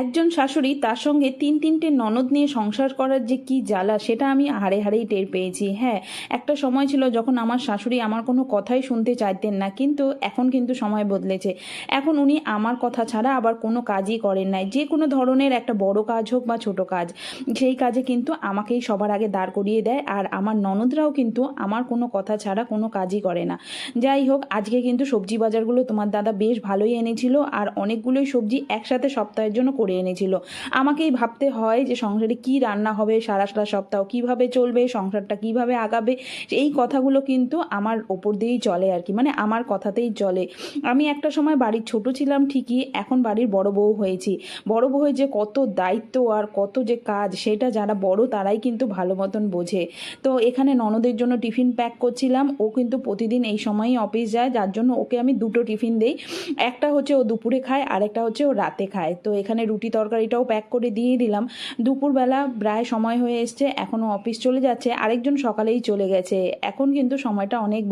একজন শাশুড়ি তার সঙ্গে ৩-৩টে ননদ নিয়ে সংসার করার যে কি জ্বালা সেটা আমি হাড়ে হাড়েই টের পেয়েছি। হ্যাঁ, একটা সময় ছিল যখন আমার শাশুড়ি আমার কোনো কথাই শুনতে চাইতেন না। কিন্তু এখন কিন্তু সময় বদলেছে। এখন উনি আমার কথা ছাড়া আবার কোনো কাজই করেন নাই। যে কোনো ধরনের একটা বড় কাজ হোক বা ছোট কাজ, সেই কাজে কিন্তু আমাকেই সবার আগে দাঁড় করিয়ে দেয়। আর আমার ননদরাও কিন্তু আমার কোনো কথা ছাড়া কোনো কাজই করে না। যাই হোক, আজকে কিন্তু সবজি বাজারগুলো তোমার দাদা বেশ ভালোই এনেছিল আর অনেকগুলোই সবজি একসাথে সপ্তাহের জন্য করে এনেছিল। আমাকেই ভাবতে হয় যে সংসারে কি রান্না হবে, সারা সপ্তাহ কিভাবে চলবে, সংসারটা কিভাবে আগাবে, এই কথাগুলো কিন্তু আমার ওপর দিয়েই চলে আর কি, মানে আমার কথাতেই চলে। আমি একটা সময় বাড়ির ছোট ছিলাম ঠিকই, এখন বাড়ির বড় বউ হয়েছি। বড় বউ হয়ে যে কত দায়িত্ব আর কত যে কাজ, সেটা যারা বড় তারাই কিন্তু ভালো মতন বোঝে। তো এখানে ননদের জন্য টিফিন প্যাক করছিলাম। ও কিন্তু প্রতিদিন এই সময়ই অফিস যায়, যার জন্য ওকে আমি দুটো টিফিন দেই। একটা হচ্ছে ও দুপুরে খায়, আরেকটা হচ্ছে ও রাতে খায়। তো এখানে রুটি তরকারিটাও প্যাক করে দিয়ে দিলাম। দুপুরবেলা প্রায় সময় হয়ে এসছে, এখনও অফিস চলে যাচ্ছে, আরেকজন সকালেই চলে গেছে। এখন কিন্তু সময়টা অনেক